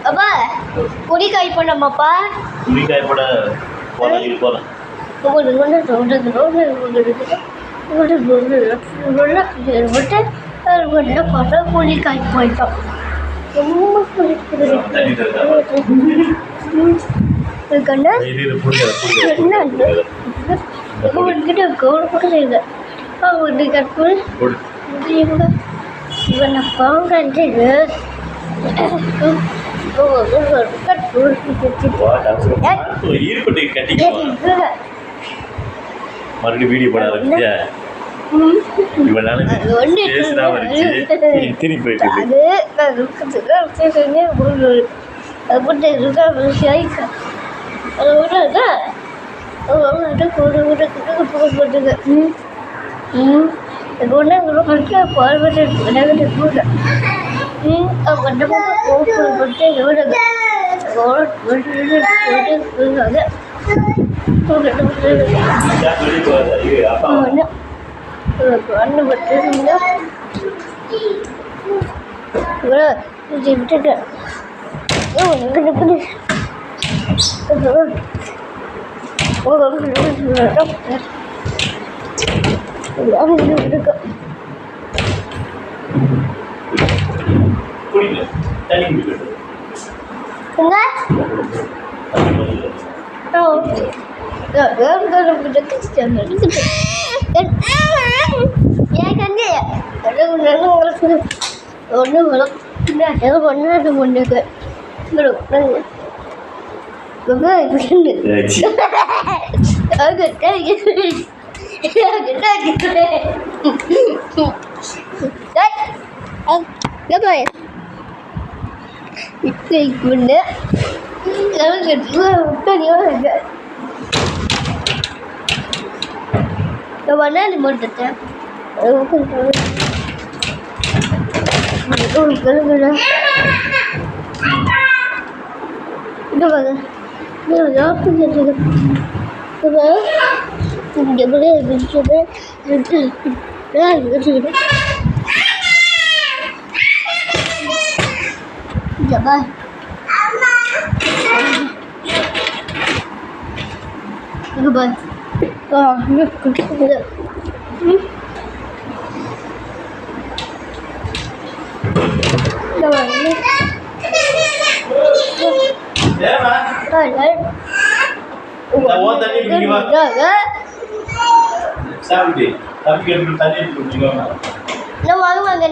அப்பா பொடி காய் பண்ணமாப்பா பொடி காய் போட போகலாம் பொடி காய் போயிட்டோம் மறுபடியும் வீடியோ போட ஆரம்பிச்சியா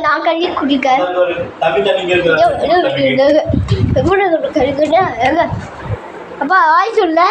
நான் கண்ணி குடிக்க அப்பா ஆய் சொல்ல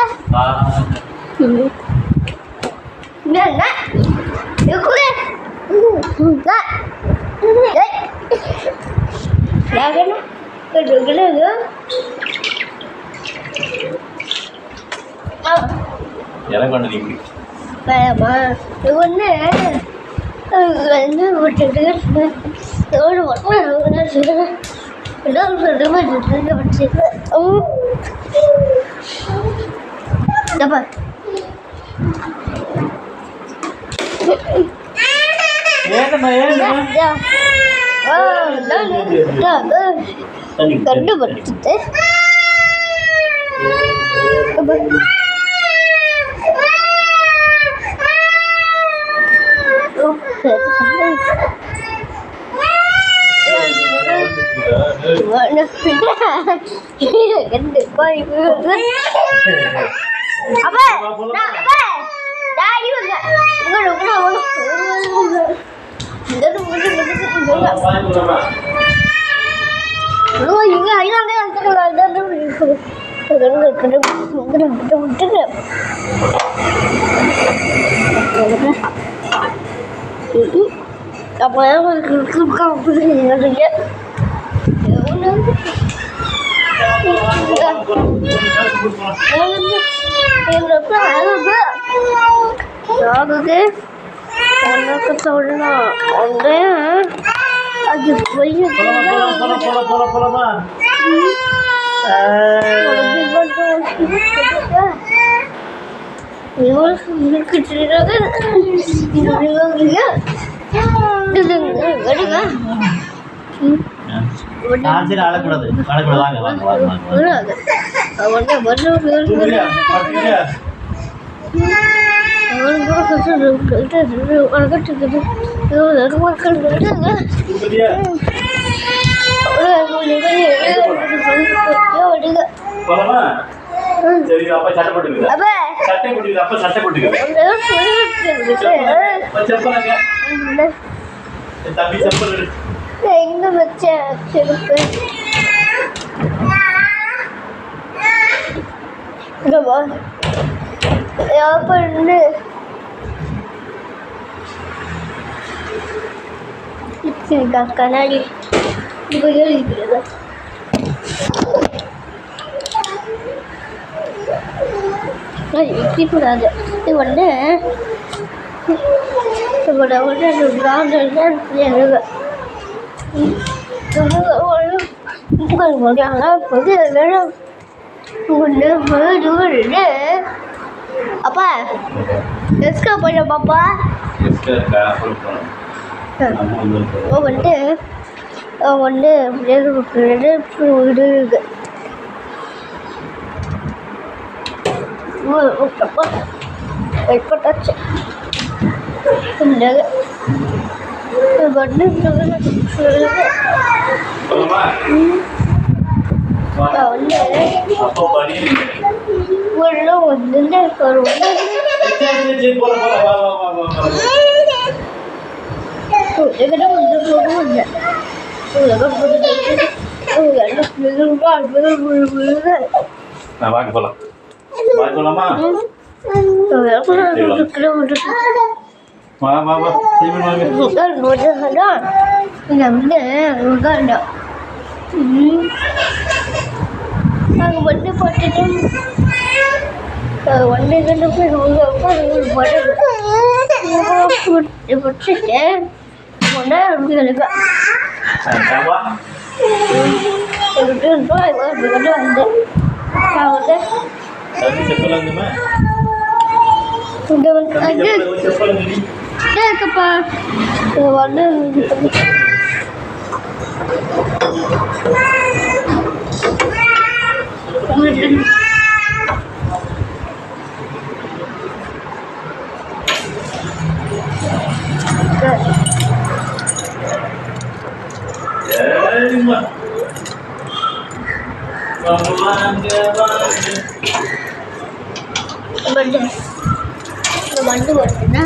கண்டுபிடிச்சிட்டு apa yang kau beli saja. சரி அழக்கூடாது அழக்கூடாது வாங்க வாங்க வாங்க வாங்க சரி அப்ப சட்டை போட்டுக்குது சட்டை போட்டுக்குது அப்ப சட்டை போட்டுக்குது தம்பி செப்பல் எங்க வச்ச செருப்பு பண்ணு கண்ணாடி இருக்கிறது கூடாது இது வந்து அப்பா எஸ்கா போயிட பாப்பா வந்து வந்து ஏற்பட்டாச்சு வாங்க போலாம் வாங்க போலாமா வா வா வா சீமன் வாங்க நாங்கள் வந்து போட்டுட்டு ஒன்று ரெண்டு போய் படிச்சுட்டு ஒன்றா இருக்குப்பா வந்து வண்டு வருதுன்னா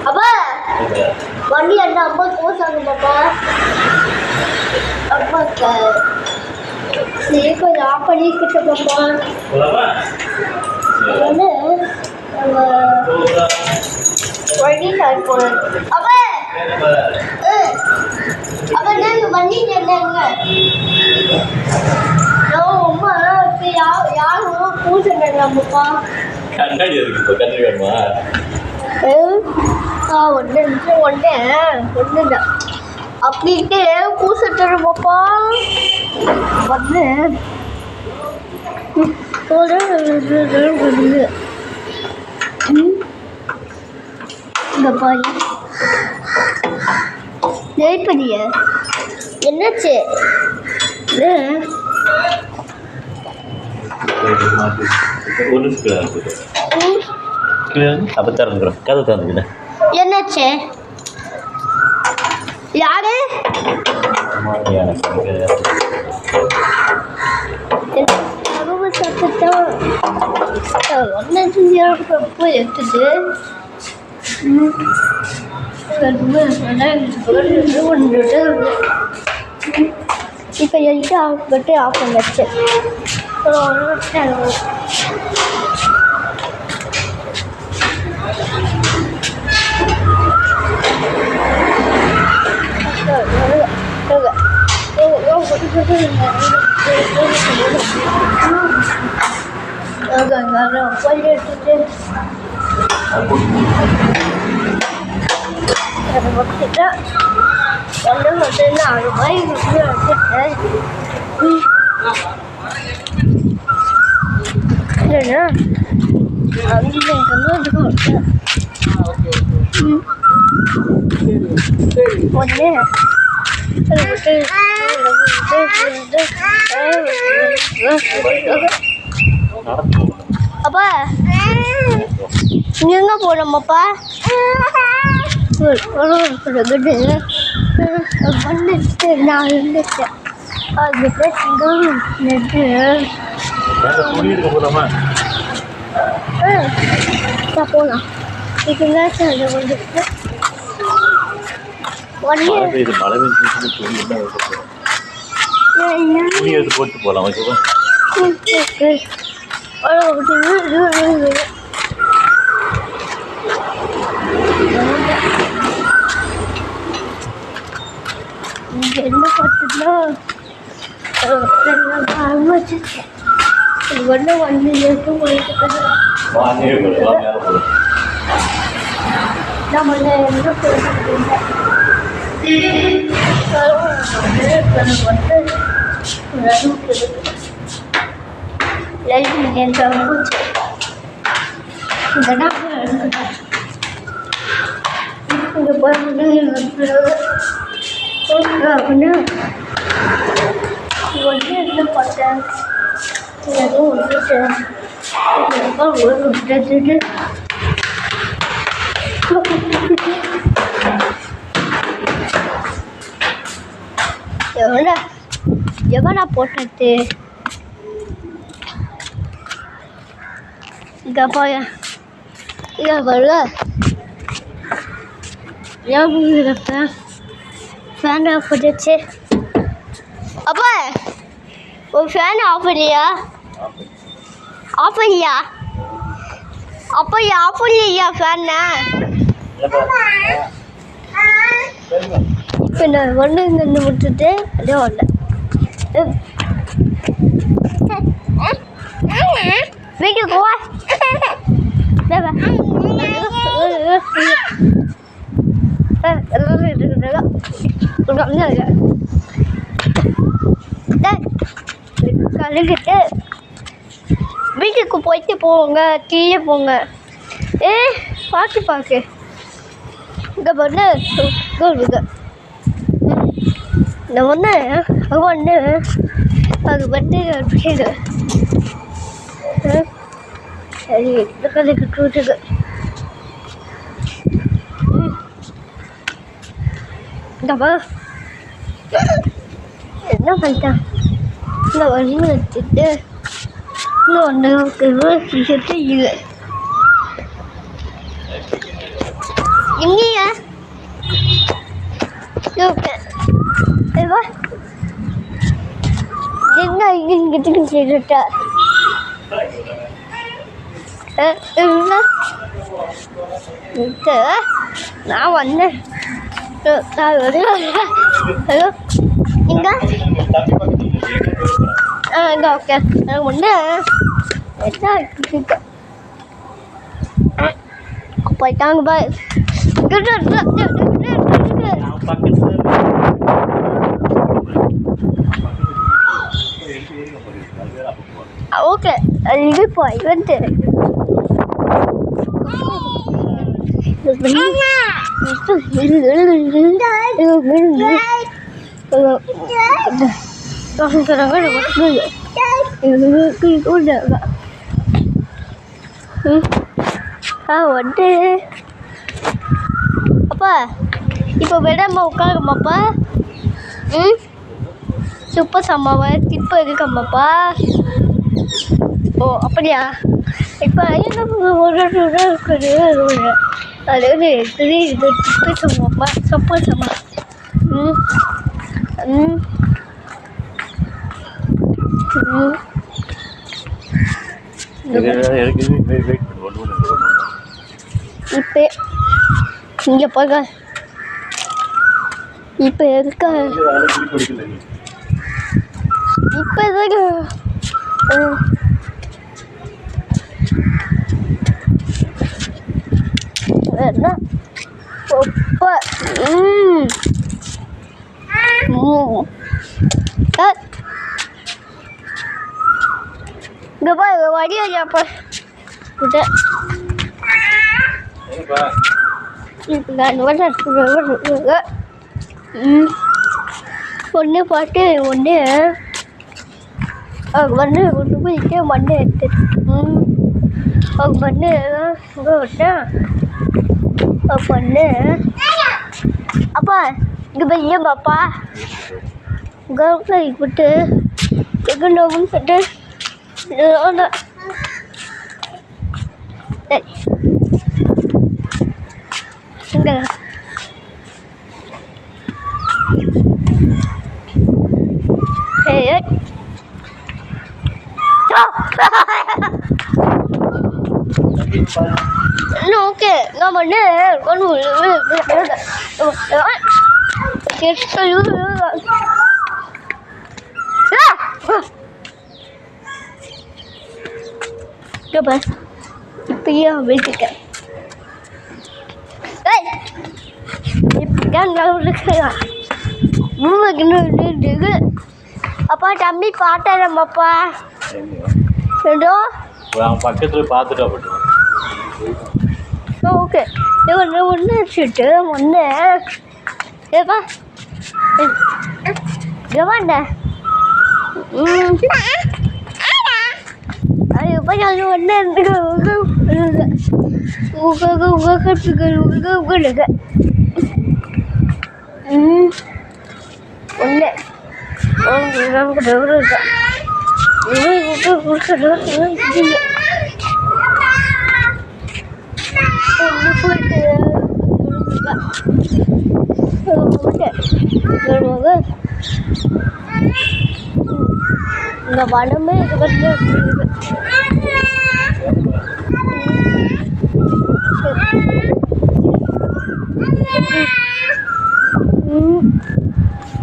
அப்பா வண்டி அந்த அம்மா போசாங்க பாப்பா அப்பா சரி கொஞ்சம் ஆஃப் பண்ணிக்கிட்ட பாப்பா வந்து வண்டி ஸ்டார்ட் போனது அப்பா அப்பா நாங்கள் வண்டி என்னங்க அம்மா இப்போ யாரும் பூசண்டாங்க அம்மாப்பா கண்ணாடி இருக்கு இப்போ கண்ணாடி வேணுமா ஒன்றுதான் அப்படின்ட்டு பூசட்டுருப்பாப்பா வந்து இந்த பாய் ஜெயிப்படிய என்னாச்சு அப்போ திறந்துக்கிறோம் கதை திறந்துக்கிறேன் என்னாச்சு யாரு போய் எடுத்துட்டு இப்போ எல்லிட்டு ஆஃப் பண்ணிட்டு ஆஃப் பண்ணிடுச்சு எடுத்துட்டு அதை வச்சுட்டா ஒன்று மட்டும் 4 ரூபாய் வச்சுட்டேன். இல்லைண்ணா அங்கே வந்து கொடுத்தேன். ஒன்று அப்பா நீ எங்கே போனோம்ப்பா? வந்துட்டு நான் இருந்துட்டேன். அதுக்கு போகலாம். இதுதான் அது வந்துட்டு போட்டு போகலாம். என்ன பார்த்துன்னா ஆரம்பிச்சிருக்கேன். இது ஒன்று 1 இயர்க்கும் போயிட்டு நம்ம என்ன சொல்லிட்டு இங்கே போய் ஒன்று என்ன பார்த்தேன் எதுவும் விட்டுட்டேன். விட்டுட்டு எவனா போட்டது இங்கே போய இங்கே வருக ஏன் ஃபேன் ஆஃப் பண்ணிச்சு. அப்பா ஒரு ஃபேன் ஆஃப் இல்லையா? ஆஃப் இல்லையா? அப்போ ஆஃப் இல்லையா ஃபேன்னு? இப்போ நான் ஒன்று இங்கே விட்டுட்டு அதே ஒன்று வீட்டுக்கு போவா கழுகிட்டு வீட்டுக்கு போயிட்டு போங்க. டீயே போங்க. பார்க்கு இங்கே பண்ணு இந்த ஒன்று அது ஒன்று அது வந்து சரி இந்த கதைக்கு கூட்டுக்கு இந்தப்பா என்ன பண்ணிட்டேன். இந்த வழி வச்சுட்டு இன்னும் ஒன்று சிகிச்சை இல்லை எங்கேயா என்ன இங்கிட்டு கேட்டுட்டா நான் வந்தேன். ஹலோ இங்கே இங்கே ஓகே எனக்கு ஒன்று என்ன போயிட்டாங்க பாய். ஓகே இது போய் வந்து வந்து அப்பா இப்போ விடாம உட்காருமாப்பா. சூப்பர் சம்மாவை இப்போ இருக்காமாப்பா. ஓ அப்படியா? இப்போ ஒரு இருக்குது அது வந்து இது சூப்பர் சம்மாப்பா. சூப்பர் சம்மா இப்போ இங்கே போக இப்போ இருக்க இப்போ எதுக்கு என்ன உப்பு இங்கே பா வடியா சாப்பா கிட்ட ஒன்று பாட்டு ஒன்று மண்ணு கொண்டு போயிட்டு மண்ணு எடுத்து மண்ணு இங்கே விட்டேன் பண்ணு அப்பா இங்கே பையன் பாப்பா கவுன்ல விட்டு எங்கன்னு சொல்லிட்டு இங்கே ஓகே நான் பண்ணு இப்பயே வச்சுட்டேன் அப்பா தம்பி பாட்டேனம்மாப்பா ஏதோ பக்கத்துல பார்த்துட்டா பட்டு ஓகே ஒன்று வச்சுட்டு ஒன்று ஏப்பா எவாண்ட அது எப்போ நான் ஒன்று ஒன்று நமக்கு இருக்கா இந்த வனமே இது வந்து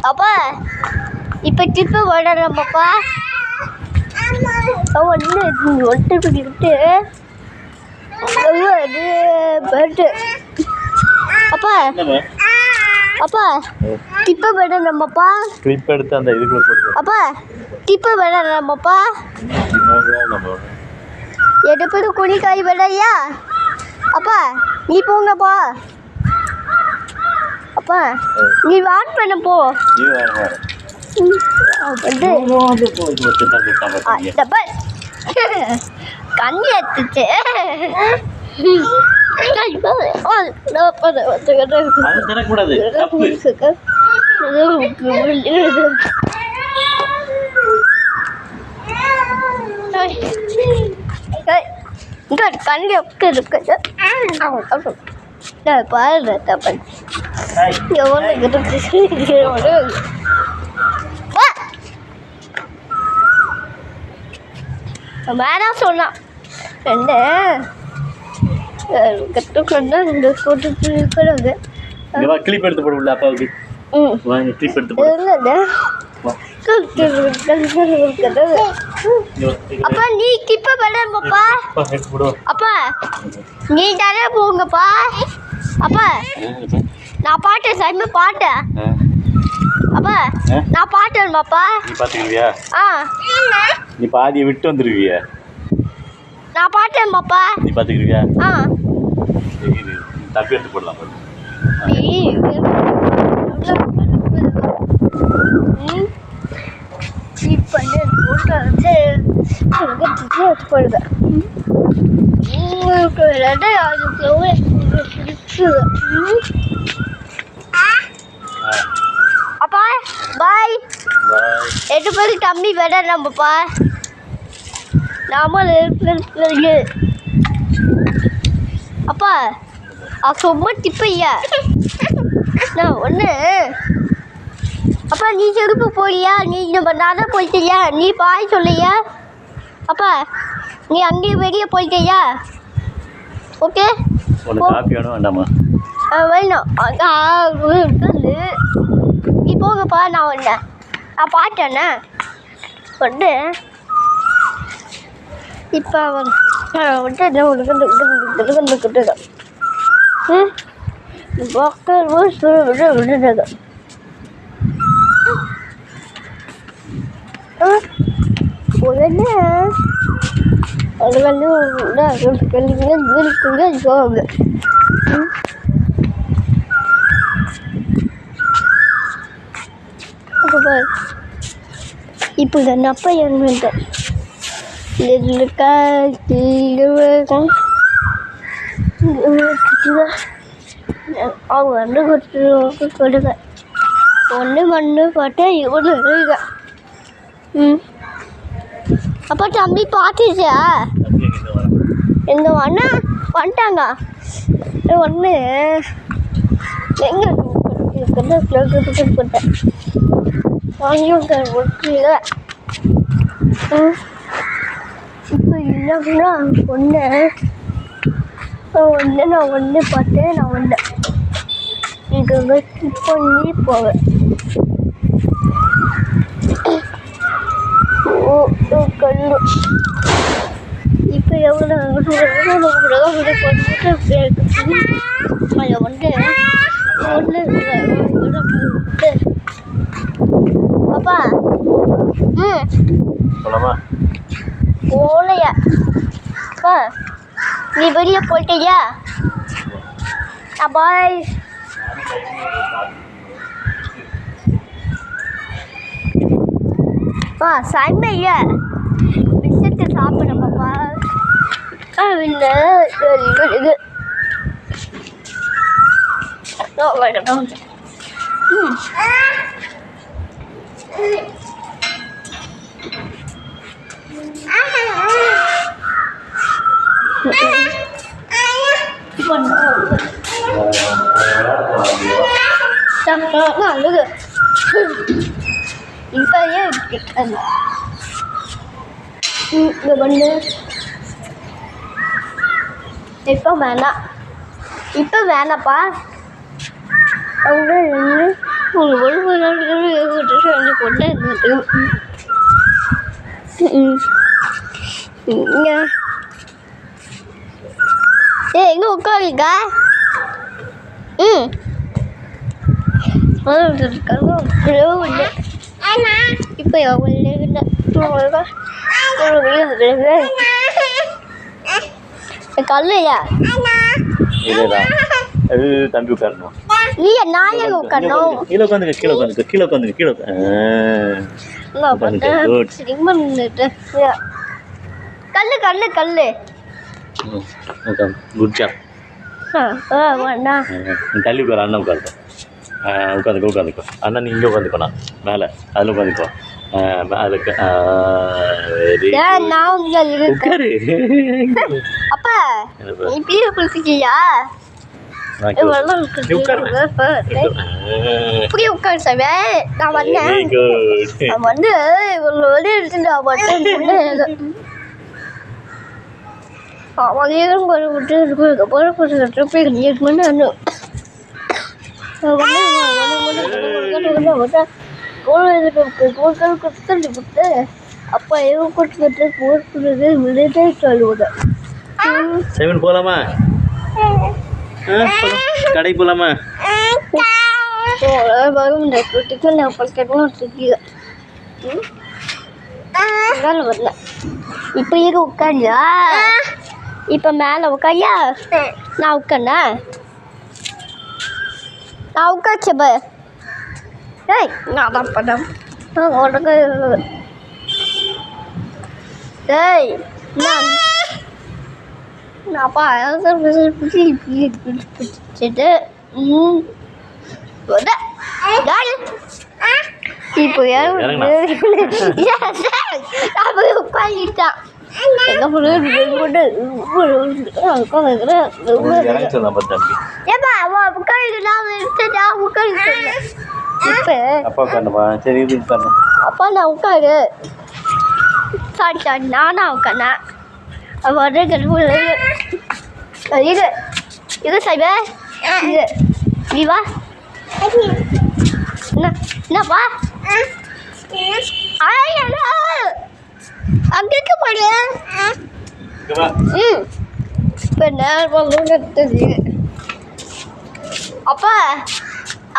அப்பா இப்போ டிப்பு விடுறோம்ப்பா ஒன்று ஒட்டு விட்டு அது பேட்டு அப்பா அப்பா டிப்பு விடணும்ப்பா கிளிப் எடுத்து அந்த இதுக்குள்ள போட்டு அப்பா டிப்பு விடணும்ப்பா எடுப்பது குனிக்காய் விடையா அப்பா நீ போங்கப்பா அப்பா நீ வாட் பண்ண போ கண்ணி எடுத்துச்சு கண்ணி எப்படி இருக்குது பாரு தப்பன் வேணாம் சொன்னான் என்ன கற்றுக்கொண்டா இந்த கூட்டு இருக்கிறது கிளிப் எடுத்து போடுவில்ல அப்பாவுக்கு கிளிப் எடுத்து போடு அப்பா நீ கிப்ப பண்ணப்பா அப்பா நீ தானே போங்கப்பா அப்பா நான் பாட்டேன் சாமி பாட்டேன் அப்பா நான் பாட்டேன்மாப்பா நீ பாத்துக்கிறியா நீ பாதியை விட்டு வந்துருவியா நான் பாட்டேன்மாப்பா நீ பாத்துக்கிறியா தப்பி எடுத்து போடலாம் அப்பா பாய் 8 பேருக்கு தம்பி வேட நம்மப்பா நாம அப்பா ரொம்ப திப்பையா நான் ஒன்று அப்பா நீ செருப்பு போலியா நீ நம்ம நான் போயிட்டியா நீ பாய் சொல்லியா அப்பா நீ அங்கேயும் வெளியே போயிட்டியா ஓகே காப்பி வேணும் வேண்டாமா வேணும் இருக்காது நீ போங்கப்பா நான் ஒன்று நான் பாட்டேண்ணே வந்து இப்போ வந்து என்ன விட்டுட்டு டாக்டர் விட்டுட்டு உடனே அது வந்து இருக்குங்க ஜோங்க இப்போ இந்த நப்பை இருந்துட்டேன் அவங்க வந்து கொடுங்க ஒன்று மண்ணு பார்த்தா இவ்வளோ இருக்க அப்போ தம்பி பார்த்துச்சா எங்கள் அண்ணா வந்துட்டாங்க ஒன்று எங்கே போட்டேன் இப்போ என்னன்னா நான் ஒன்று பார்த்தேன் நான் வந்தேன் இங்கே ஸ்கிப் பண்ணி போவேன் கல்லு இப்போ எவ்வளோ அதை வந்து பாப்பா போலையா அப்பா நீ வெளியே போயிட்டியா பாய் சண்டையா பிஸ்கட்டு சாப்பிட பாப்பா இது இப்போ ஏன் இங்கே வந்து இப்போ வேணாப்பா அவங்க கொண்டு எங்கே உட்காருங்க இப்போ கல்லையா தம்பி உட்காரணும் இல்லையா நான் எங்க உட்காரணும் கீழே உட்காந்துக்க கீழே உட்காந்துக்க கல்லு கல்லு கல்லு குட் ஜாப் தள்ளி உட்கார அண்ணன் உட்காந்துக்கோ அண்ணன் நீ இங்கே உட்காந்துக்கோண்ணா மேலே அதில் உட்காந்துக்கோ அதுக்கு அப்பா நீ பீரை குளிச்சிட்டியா புரிய உட்காரு சாமி நான் வந்தேன் நான் வந்து இவ்வளோ வெளியே எடுத்துட்டு மதியம் விட்டு கொடுத்து அப்பா எவ்வளோ கொடுத்துக்கிட்டு போகிறது விழுதே சொல்லுவது போகலாமா கடை போகலாமா வரல இப்போ எங்க உட்காரியா இப்போ மேலே உட்காரியா நான் உட்காந்தா நான் உட்காச்சப்ப ஏய் நான் தான் பண்ணேன் உனக்கு ஏய் நான் அப்பா பிடிச்சிட்டு இப்போ உட்காந்துட்டான் எங்க அப்பா நான் உட்காரு சாரி சாரி நானா உட்காந்தா இது இது சைபே இது நீ வா என்னப்பா அங்கே போடு. இப்போ நேரம் எடுத்தது. அப்பா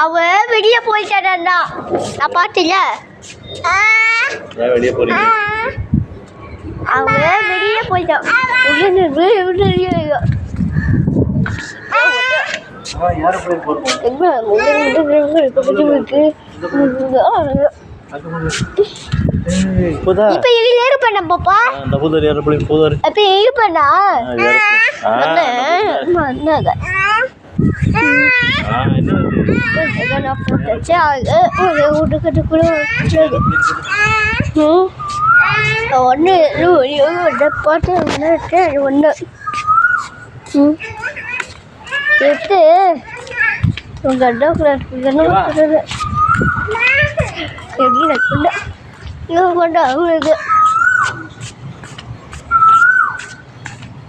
அவ வெளியே போயிட்டாடா. நான் பார்த்தில. வெளியே போறீங்க? அவ வெளியே போயிட்டான். யாரு போய் போறோம்? இப்ப ஏறு பண்ண பாப்பா. அந்த புதர் யாரு போய் போதர். அப்ப ஏறு பண்ணா. என்னது? என்ன போட்டுச்சு? ஒரு உடுக்கட்டுக்குள்ள ஒன்று பாட்டு ஒன்று எடுத்து உங்கள் கொண்டு அவங்களுக்கு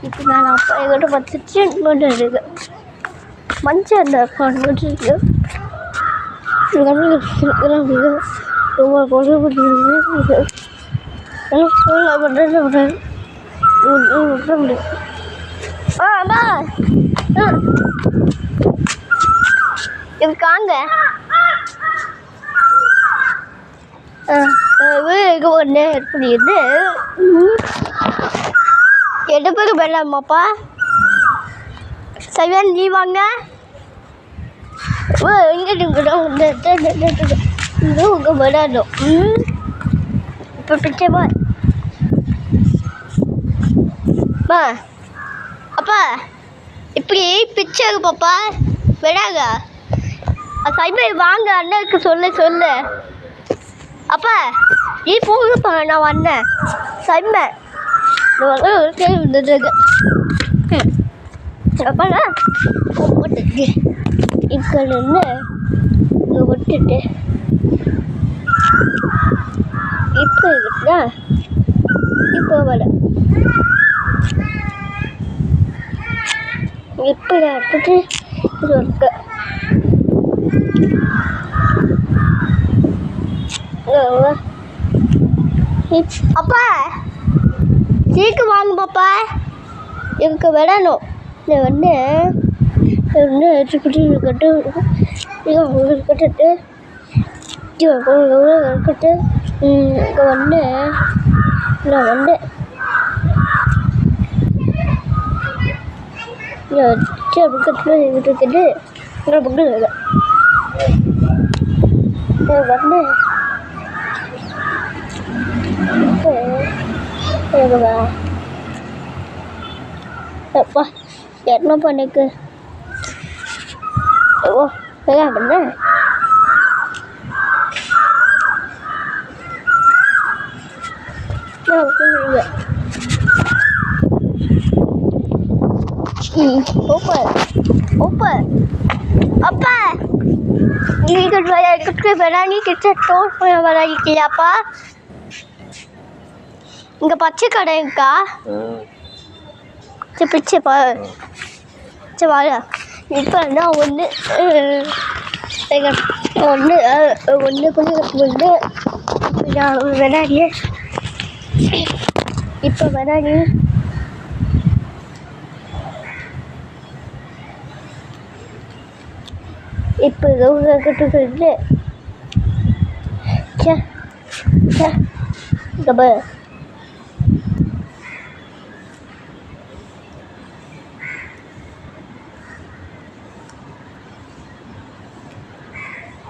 இப்போ நான் அப்பா எங்கிட்ட பார்த்துச்சு கொண்டு இருக்கு மஞ்சள் அந்த கொண்டு இருக்கு ரொம்ப கொண்டு இது காங்க வீடு ஒன்று பண்ணிடுது. எட்டு பேருக்கு போயிடலாமாப்பா? சைவன் நீ வாங்க. இங்கே உங்க விடாடும். இப்போ பிச்சைப்பா அப்பா இப்படி பிச்சை பாப்பா விடாங்க. சைபர் வாங்க அண்ணனுக்கு சொல்லு. அப்பா நீ போங்கப்பா நான் வந்தேன். சைபர் அப்பா போட்டுட்டு இங்கே இருந்து இங்கே விட்டுட்டு இப்போ இருக்குதா? இப்போ வர இப்போ எடுத்துட்டு இது இருக்கு. அப்பா சீக்கிரம் வாங்க பாப்பா. எனக்கு விடணும். இதை வந்து கட்டுட்டு இருக்கட்டு இங்கே வந்து நான் வந்து பக்கத்தில் விட்டுக்கிட்டு இன்னொரு பக்கம் வந்து அப்பா என்ன பண்ணிக்கு என்ன பண்ண அப்பா நீங்க வேணானி கிட்ட டோர் பண்ண வராதிக்கலையாப்பா? இங்க பச்சை கடை இருக்கா? பிச்சைப்பா சரி வாங்க. இப்போ நான் ஒன்று வேணாடியே. இப்போ வேணாடி இப்போ கட்டுக்கிறது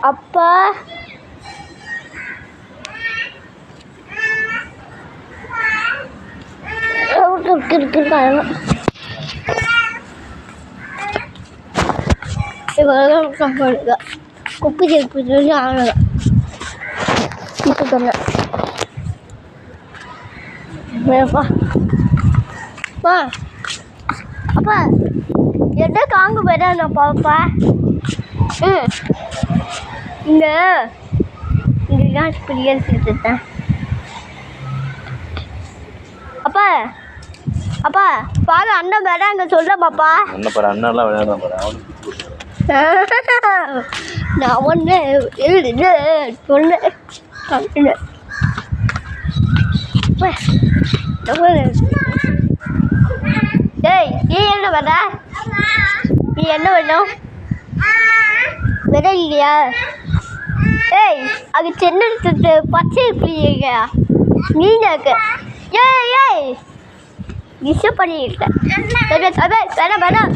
அப்பா குப்பை சொல்லி ஆனதா இப்போ தரப்பா அப்பா எட்ட காங்க போயிடா பாப்பா. இங்கே பிரியாணி செஞ்சுட்டேன். அப்பா அப்பா பாரு அண்ணன் வேற அங்கே சொல்ல பாப்பா. அண்ணெல்லாம் விளையாட நான் ஒன்று சொன்னேன். ஏய் நீ என்ன பண்ண நீ என்ன வேணும் விட இல்லையா ஏய் அது சென்னை பச்சை பிள்ளைங்க நீங்க ஏய் ஏய் டிஸ்டர்ப் பண்ணிட்டேன் வேணாம்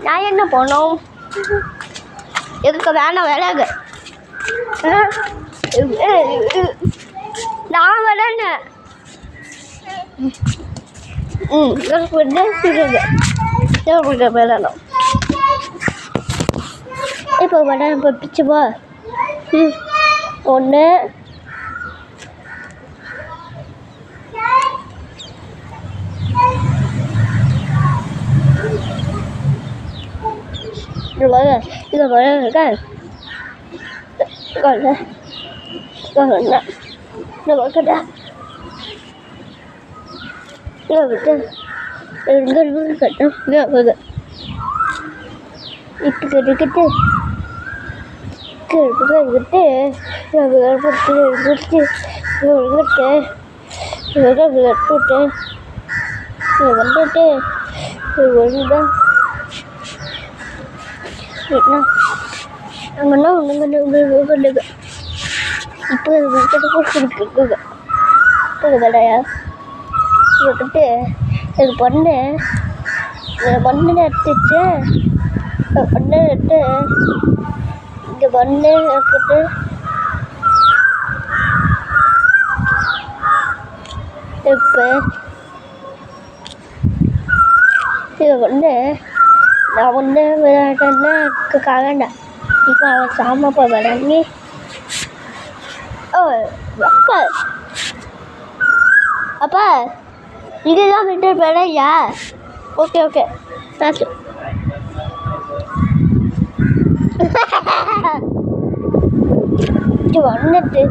நான் என்ன போனோம் எதுக்கு வேணாம் விளையாடு நான் விளையாடுனேன் விளையாடணும் இப்போ விளையாட பிச்சுப்பா ஒன்று 이거 뭐라니까 이거는 nó bỏ cái đó nó bị cái đó nó bị இப்போ கிடையாது விட்டுட்டு இது பண்ணு எடுத்துட்டு பண்ணு எடுத்து இங்கே பண்ணு எடுத்துட்டு இப்போ இது வந்து நான் ஒன்று விளையாட்டேன்னா காகண்டா இப்போ அவன் சாமாப்பா விளையாடி அப்பா இதுதான் விட்டு விளையா ஓகே சாச்சு இது வந்துட்டு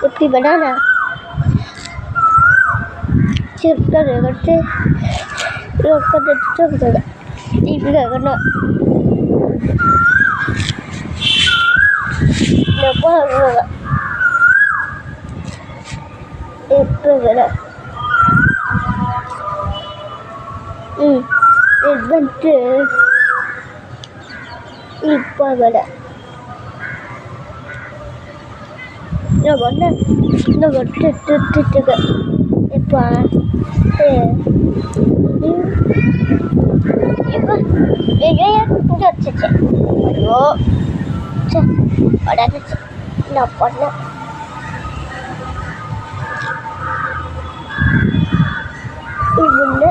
எப்படி பண்ணா சரி கட்டு இப்படி கட்டணும் இப்போ விட இது வந்துட்டு இப்போ விட நான் ஒன்று இன்னும் விட்டுட்டுங்க இப்போ இப்போ இங்கே வச்சுச்சு ஐயோ உடனே நான் பண்ணேன் இது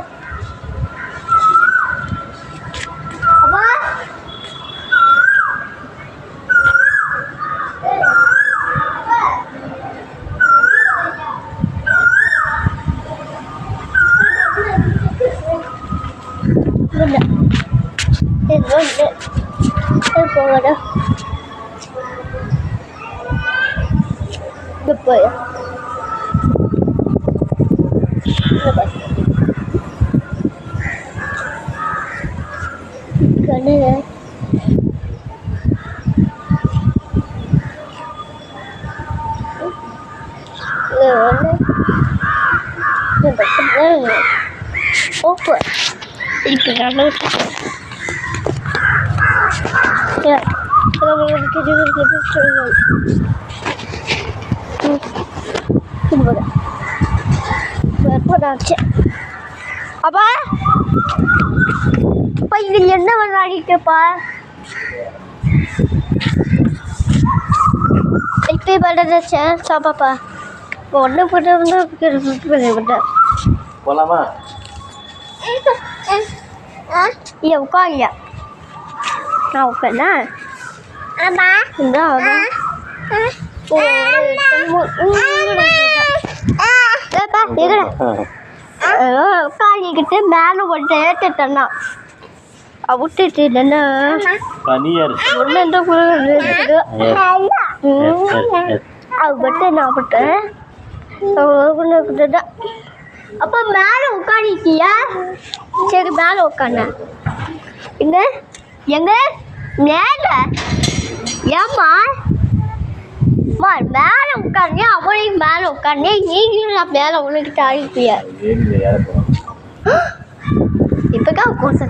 அப்பா இது வந்து போகடா போய் open itu kalau ya kalau kita berpotensi apa apa ini என்ன விளையாடிட்டுப்பா இப்போ படுறச்சே சாப்பாப்பா ஒன்று போட்டு வந்து போலாமா nhiều con nhỉ nào phải nè ba đó ba காலிக்கிட்டு மேலே ஒன்று ஏற்றுட்டேன்னா விட்டுட்டு இல்லைன்னா ஒன்று அது மட்டும் நான் விட்டேன் அப்போ மேலே உட்காந்துக்கியா சரி மேலே உட்காந்து எங்க மேல ஏம்மா அம்மா மேலே உட்காந்து அவளையும் மேலே உட்காந்து நீங்களும் நான் மேலே உனக்கிட்ட அழிப்பிய ஏனியில் ஏற போகிறோம். இப்போதான் போச்ச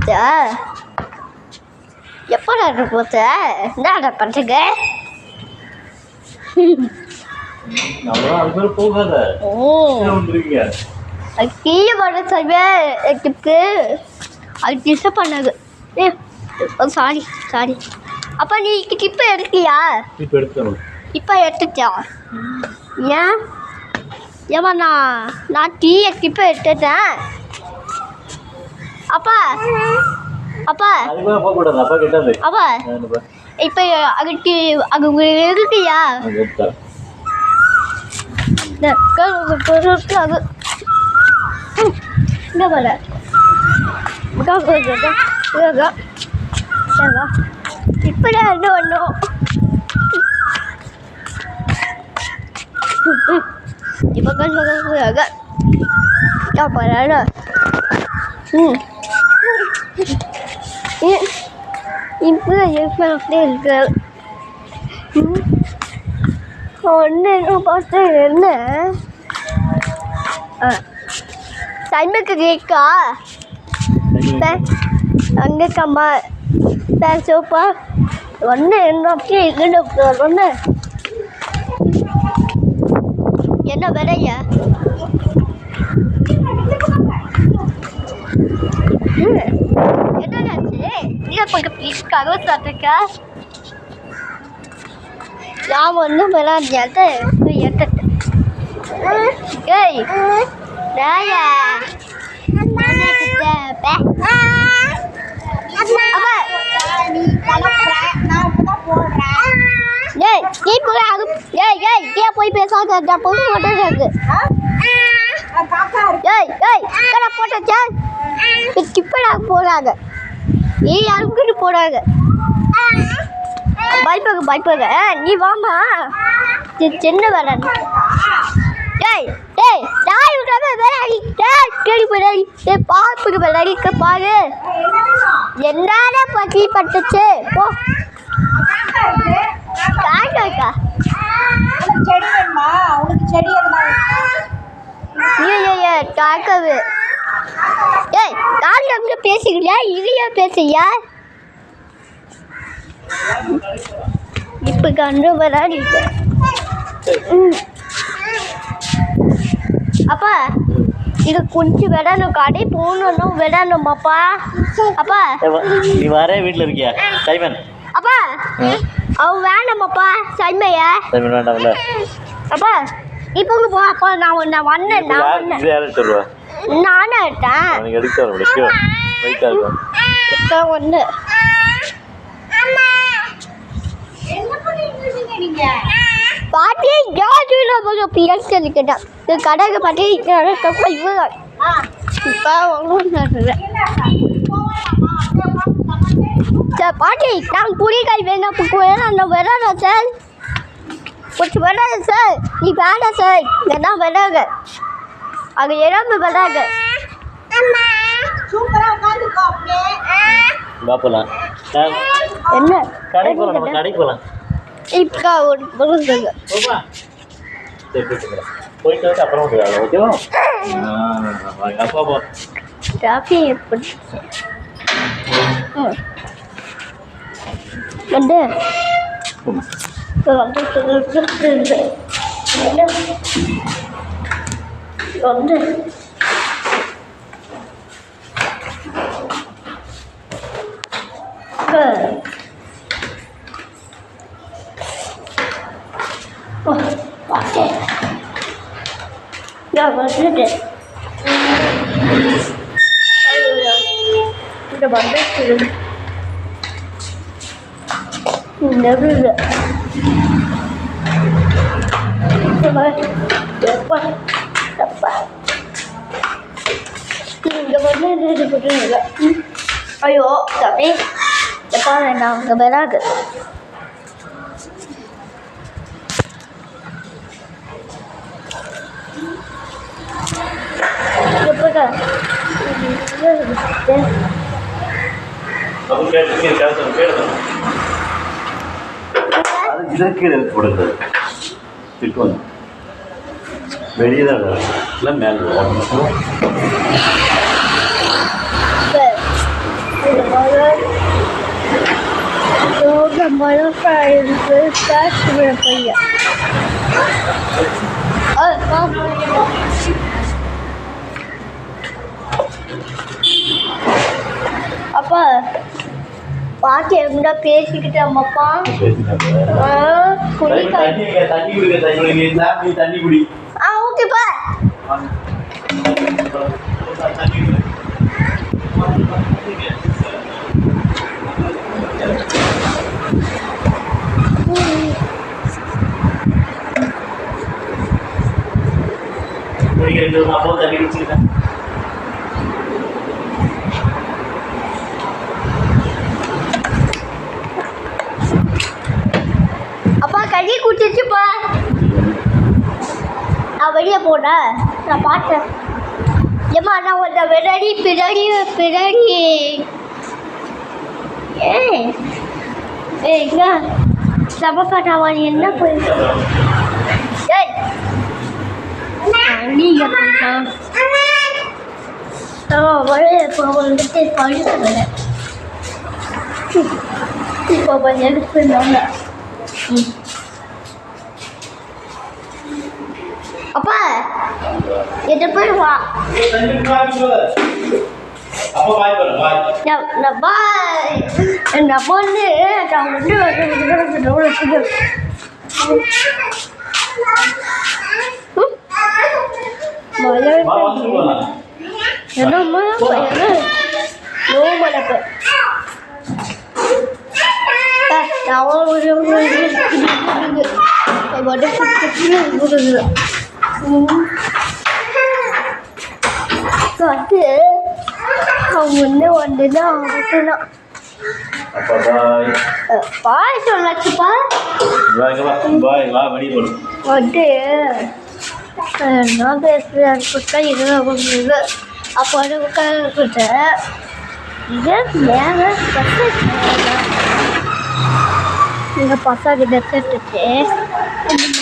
எப்போ நான் போச்ச என்ன பண்ணுறங்க நம்மளாம் அது பேர் போகாத வந்துருக்கீங்க. அது கீழே பண்ண சொல்வே எனக்கு அது டிஸ்டர்ப் பண்ணாது. Sorry sorry. அப்போ நீ இப்போ எடுக்கியா? இப்போ எடுத்துக்கணும். இப்போ எடுத்துச்சா? ஏன் ஏமா நான் டீ இப்போ எடுத்துட்டேன். அப்பா அப்பா அதுக்கு போகக்கூடாது. அப்பா கேட்டாது. அப்பா இப்போ அதுக்கு அது இருக்குயா? அது இங்கே போல இப்படிதான் என்ன பண்ணும். இப்போ கொஞ்சம் இப்போ இருக்கு ஒன்று பார்த்து என்ன சைமுக்கு கேக்கா அங்கே கம்மா சோப்பா ஒன்று என்ன ஒன்று என்ன விலையா? என்னாச்சு? நீங்கள் கொஞ்சம் ப்ளீஸ் கதவு சாப்பிட்டுக்கா. நான் ஒன்றும் விளையாடுறது எடுத்துட்டேன். ஏய் நாயா ஏய் நீ போய் அது ஏன் போய் பேசாத பொண்ணு மட்டும் இருக்கு. ஏய் கடை போட்டச்சா இப்படா போறாங்க. நீ யாருக்கிட்டு போறாங்க பயப்பாங்க நீ வாமா சின்ன வேலை. ஏய் தாய் விடாம விளையாடி தேடி போய் பாப்புக்கு விளையாடிக்க பாரு. என்னால பற்றி பட்டுச்சு போ காக்கா செடி வேணுமா உனக்கு? செடி காக்கவு. ஏய் கால் அங்கே பேசிக்கலையா? இதையா பேசியா? இப்போ கண்டு விளையாடிட்டு அப்பா இது கொஞ்சம் விடணும். கடை போகணும் விடணுமாப்பா. அப்பா நீ வரே வீட்டில் இருக்கியா சைமன்? அப்பா அவன் வேண்டாமாப்பா சைமையா? சைமன் வேண்டாம்ல. அப்பா இப்போ போ. அப்பா நான் வந்தேன். நானே எடுத்தேன். எடுத்தேன் ஒன்று பாட்டி கேட்டேன். கடைக்கு பாட்டி பாட்டி நான் புளிக்காய் வேணாம் வேணாம் வேணாம் சார். கொஞ்சம் விடாது சார். நீ வேணாம் சார். என்ன விடாங்க அது இறந்து விடாங்க. என்ன கடைக்கு போகலாம். இப்போ ஒரு போயிட்டு வந்து அப்புறம் ஓகேவா? அப்பா போ காஃபி எப்படி வந்து நான் வந்துட்டேன். இந்த வந்துட்டு நெருங்க இங்கே வந்து ஐயோ தம்பி எப்பா வேண்டாம் அங்கே வராது. எப்போ கீழே போடுறது திட்டு வெளியே தான் இல்லை மேலே அப்பா பாட்டி எங்கடா பேசிக்கிட்டாமப்பா தண்ணி குடி ஓகேப்பா அப்பா கறி குடிச்சிச்சுப்பா நான் வெளியே போன நான் பார்த்தேன் ஏம்மா நான் உன்னை பின்னாடி ஏங்க சபக்காட்டாவா நீ என்ன போயிட்டு ஏய் நீங்க போயிட்டான் இப்போ வந்துட்டு பழுத்து வரேன் இப்போ கொஞ்சம் எடுத்துருந்தாங்க அப்பா எட்டு பேர் வா நான் பொண்ணு என்னம்மா நோ மழப்பு வந்து அவங்க வந்து வந்துதான் அவங்கதான் பாய் சொல்லாச்சுப்பா வந்து நான் பேசுகிறேன் இது அப்போ உட்காந்துக்கிட்ட இது மேலே எங்கள் பசங்க மெத்துட்டு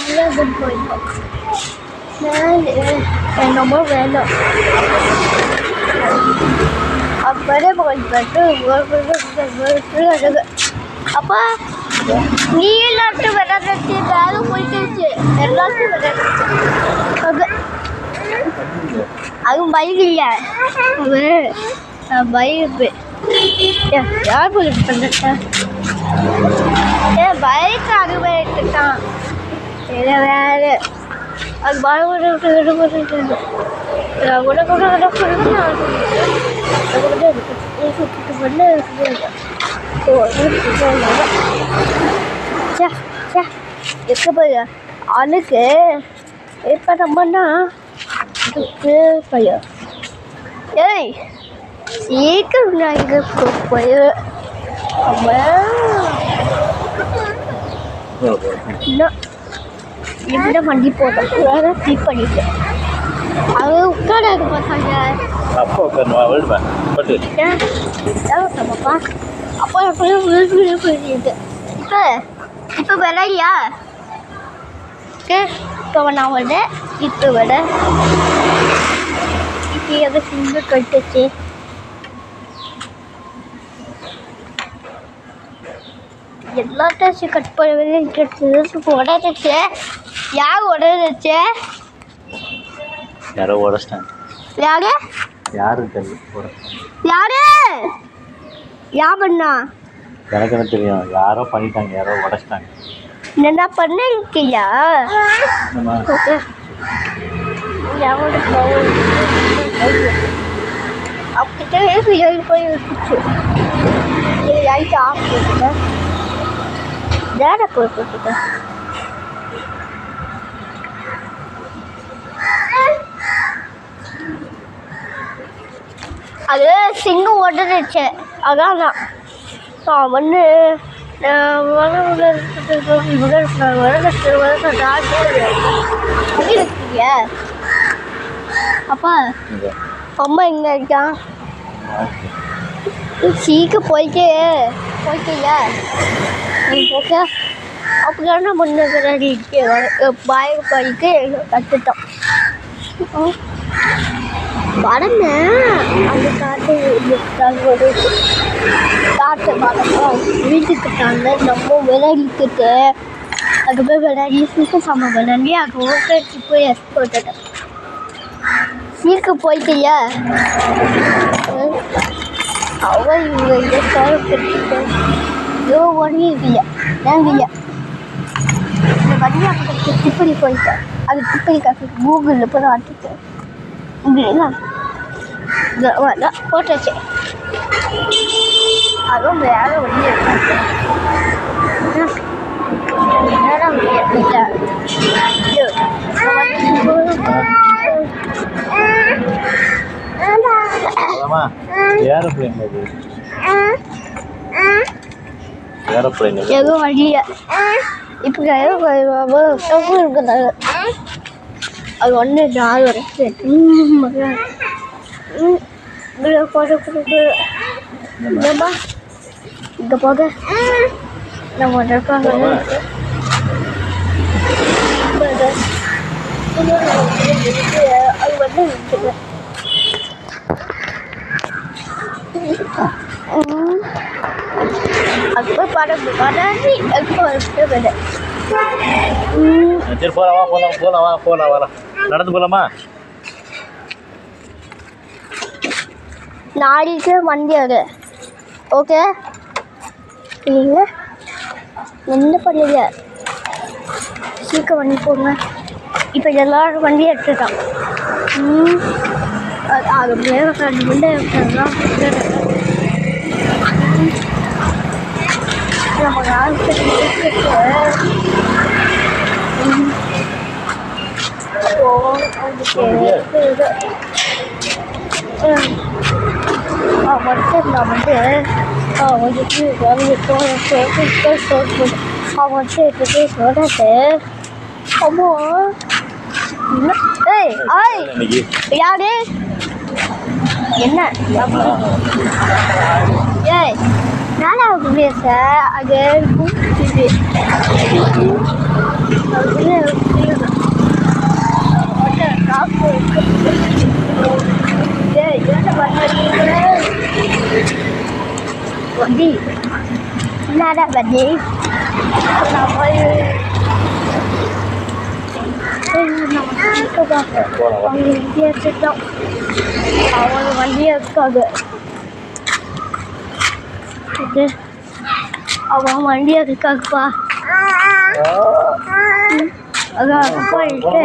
மேலே போயிடும் என்னமோ வேணும் அப்படியே போயிட்டு அப்பா நீ எல்லாத்தையும் விளையாடுச்சு யாரும் போயிட்டுச்சு எல்லாத்தையும் விளையாடுச்சு அதுவும் பைக் இல்லை அது பைக்கு யார் போயிட்டு பண்ணிட்டேன் பைக் அதுவே எடுத்துட்டான் இல்லை வேறு அது எக்க போய் அதுக்கு இப்போ நம்மனா பையன் ஏய் சீக்கிரம் நான் இங்கே போய் இந்த வண்டி போட்டோம் கிளிக் பண்ணிட்டேன் அது உட்காராது பசங்க அப்பா உட்காருவா அப்பா அப்பா போயிட்டு இப்போ விளையா இப்போ நான் விட இப்போ விட இப்போ எதை சிங்க கட்டுச்சு எல்லாத்தையும் கட் பண்ணி உடச்சிச்சு யார் உடச்சிச்சு யாரோ உடச்சிட்டாங்க யாரு யாரும் தெரியல யாரு யார் பண்ணா எனக்கு என்ன தெரியும் யாரோ பண்ணிட்டாங்க யாரோ உடச்சிட்டாங்க என்ன பண்ணிருக்கியா அப்படியே போய் வச்சுச்சு லைட் ஆஃப் பண்ணிட்டேன் வேற போய் போட்டுட்டேன் அது சிங்கம் உடஞ்சிச்சு அதான் நான் வந்து இருக்கீங்க அப்பா அம்மா எங்க இருக்கான் சீக்கிரம் போயிட்டீங்க ஓகே அப்படிலாம் நம்ம பாய படிக்க கற்றுட்டோம். படங்க அந்த காட்டு காட்டு படம் வீட்டுக்கு தாங்க நம்ம விளையாடிக்கிட்டு அது போய் விளையாடி சீக்கு சாமான் விளையாடி அது ஓட்டு போய் போட்டுட்டேன். சீக்கு போயிட்டியா அவள் இவங்க இங்கே கருப்பிட்டு ஏதோ ஒன்றும் இல்லையா ஏங்க இல்லையா இந்த வண்டியை அப்படி திப்படி போயிட்டேன். அது திப்படி காசு கூகுளில் போய் ஆட்டிட்டேன். இப்படின்னா போட்டாச்சு. அதுவும் வேற வண்டி எடுத்தாச்சு. வேற வண்டி எடுத்துட்டேன். ஏதோ வழியா இப்போ இருக்கிறாங்க. அது ஒன்று நாள் வரைக்கும் இங்கே போக நம்ம இருக்காங்க. அது வந்து அது போய் படம் படாது சரி போகலாம் வரலாம் நடந்து போகலாமா? நாளைக்கு வண்டி அது ஓகே நீங்கள் என்ன பண்ணுங்க சீக்கிரம் வண்டி போங்க. இப்போ எல்லாரும் வண்டி எடுத்துட்டான். அது வேறு ரெண்டு வண்டி எடுத்துதான் நம்ம நாளைக்கு வந்து நான் வந்து வந்துட்டு அவன் வந்து சொல்றது அம்மா ஏய் ஆய் யாரு என்ன ஏய் நானா பேச அது வண்டி என்னடா வண்டி அவங்க வண்டியே இருக்காது. அவன் வண்டியே இருக்காதுப்பா. அதான் போயிட்டு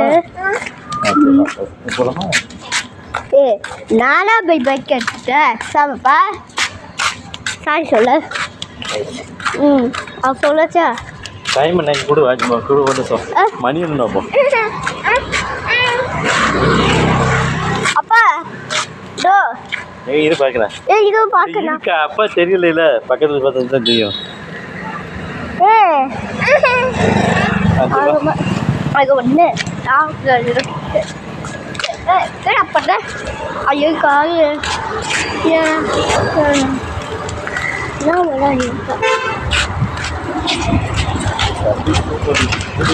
நானா போய் பைக் எடுத்துட்டேன் சாப்பா சாரி சொல்ல. அவன் சொல்லச்சா டைம் என்ன கொடு கொடு வந்து மணி என்ன அப்பா டோ இது பார்க்குறேன். இது பார்க்கணும் அப்பா தெரியல பக்கத்தில் பார்த்தா தான் தெரியும். அது ஒன்று பண்ண ஐயோ காலு நான் விளையாடி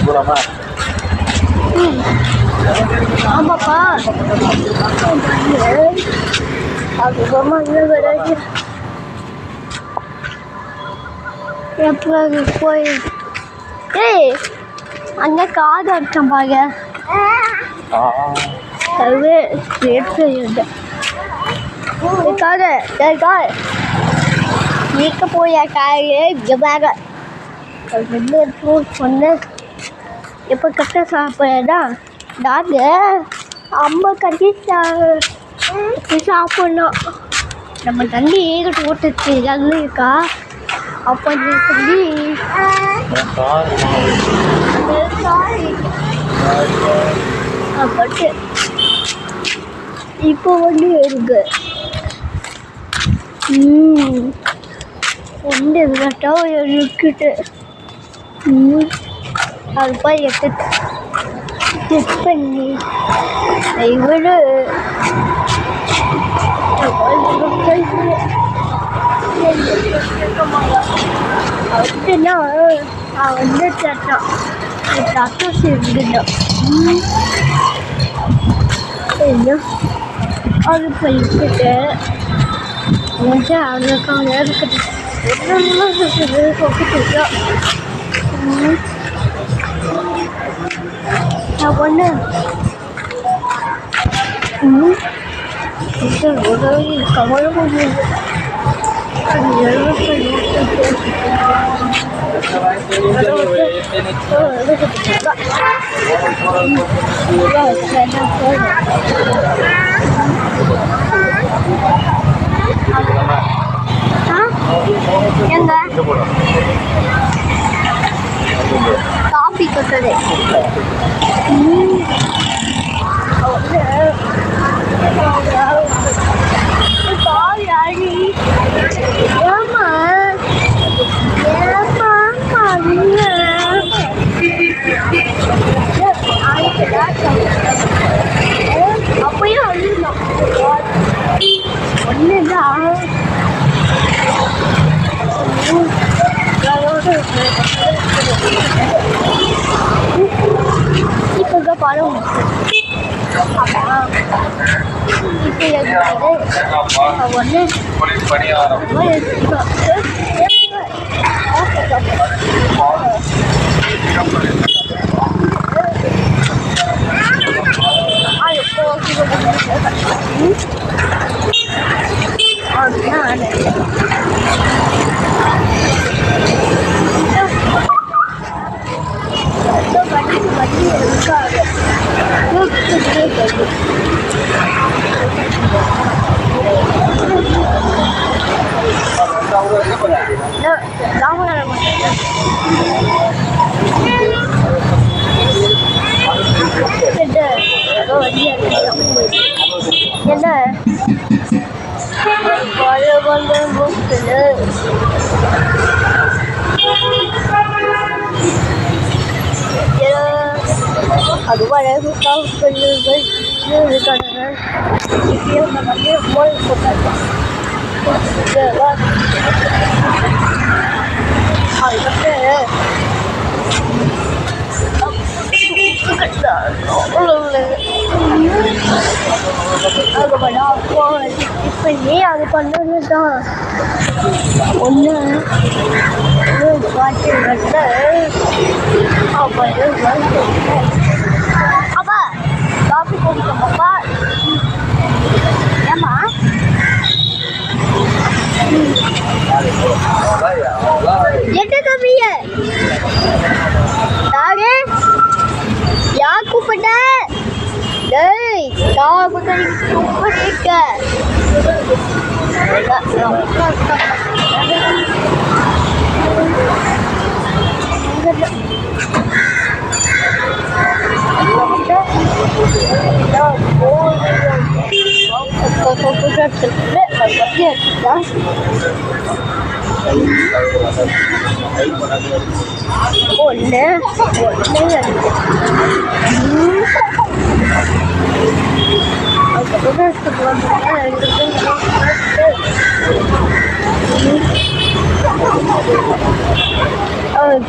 போகலாமா? ஆமாப்பா அதுக்கப்புறமா விளையாடி எப்போ போய் ஏய் அங்கே காது அடிச்சோம் பாங்க அது எடுத்து காது நீக்க போய் காயே ஜபாக சொன்ன எப்போ கட்ட சாப்பிட்றதா டாக்டர் அம்மா கட்டி சாப்பிட்ணும். நம்ம தண்ணி ஏகிட்டு ஓட்டுச்சு அது இருக்கா அப்போ சொல்லி பட்டு இப்போ வந்து இருக்கு ஒன்று இருக்கட்டா இருக்கிட்டு அது போய் எடுத்து டெஸ்ட் பண்ணி இவரு கேட்க மாட்டா அப்படின்னா நான் வந்து கேட்டான் அத்தாசி இருந்துட்டோம் என்ன அது போயிட்டு வந்து அதுக்கான இருக்குது கொப்பிட்டுருக்கோம் நான் ஒன்று உதவி கவலை முடியுது எங்க காஃபி கொட்டது ஏமா அப்பயும் அழுந்தோம் ஒன்றுதான் இப்போ படம் இப்போ ஒன்று என்ன அது வரைக்கும் காசு பண்ணுங்கள் இருக்காங்க இப்பயும் வந்து மோல் போட்டாங்க இப்போ நீ அது பண்ணது தான் ஒன்று பாட்டு அப்பா காஃபி குடிக்கமாப்பா ஏம்மா என்ன கம்மிய யாரு யார் கூப்பிட்ட டேய் நான் கூப்பிட்டு ஒன்று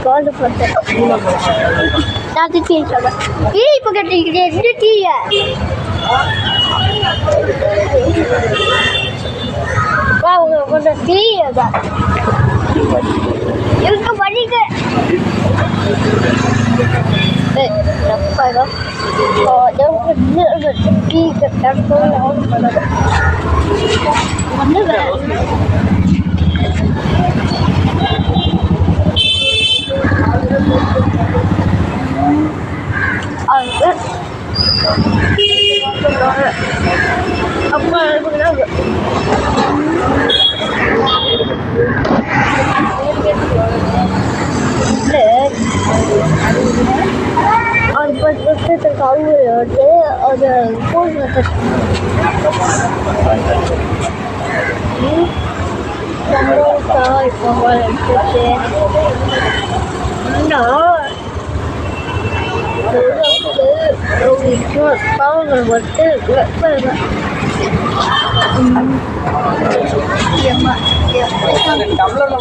கால் போட்டேன் நான் டீ சொல்கிறேன் டீ இப்போ கேட்டீங்க என்ன டீயா கொஞ்சம் டீ தான் எனக்கு பண்ணிக்க டீ கட்டால் ஒன்று அப்பா அது பக்கத்துக்கு அவங்க வந்து அது ஃபோன் சந்தோஷா இப்போ எடுத்துச்சு பாவங்கள் வந்து டம்ளர்ல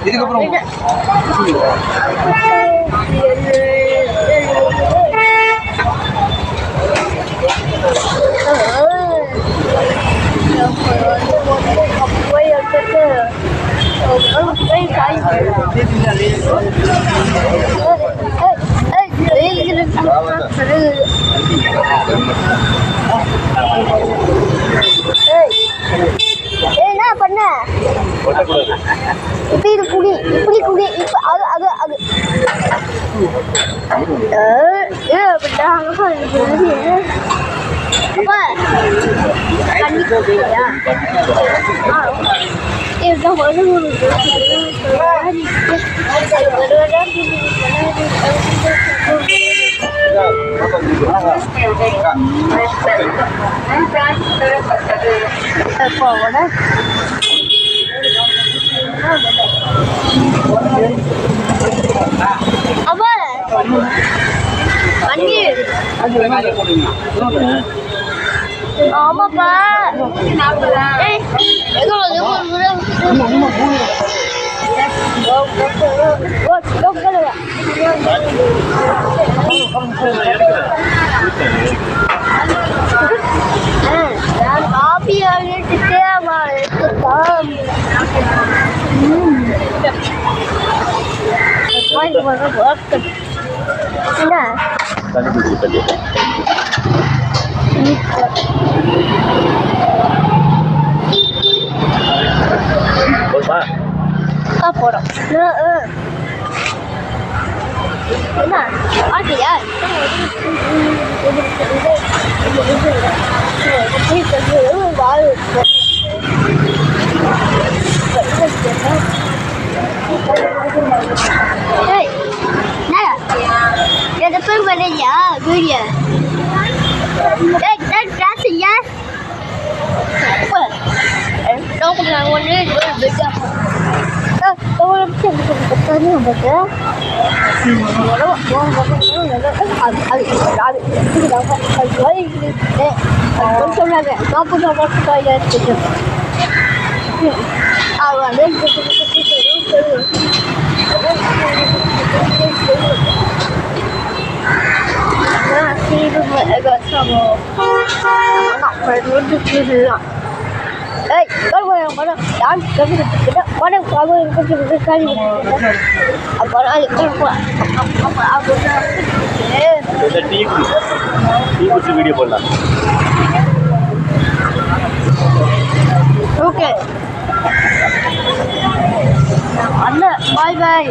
இதுக்கப்புறம் என்ன பண்ண இப்ப இது குடி இப்படி குடி இப்ப அது அப்பா தண்ணி குடிக்கிறியா? இதுதான் அப்பா தண்ணி ஆமாப்பா காபி ஆகிட்டு என்ன தண்ணி குடிச்சு தண்ணி போதுமா? போறோம் என்ன பாட்டியா எதை பண்ணையா video கிளாஸ்யா đâu còn là con đi được chưa? Tôi xem cái tên như vậy đó. Đó con có cái đâu phải với đây. Tôi cho ra vậy, nó cũng không có coi ra được. Là lên cái khi tôi mẹ gọi xong rồi nó phải luôn được như thế nào? Ê, có quên không? Đó, có cái đó, có đâu có quên có cái gì đó. Có ai có không ao được. Tea குடிச்சு video போடலாம். Okay அண்ணா பாய் பாய்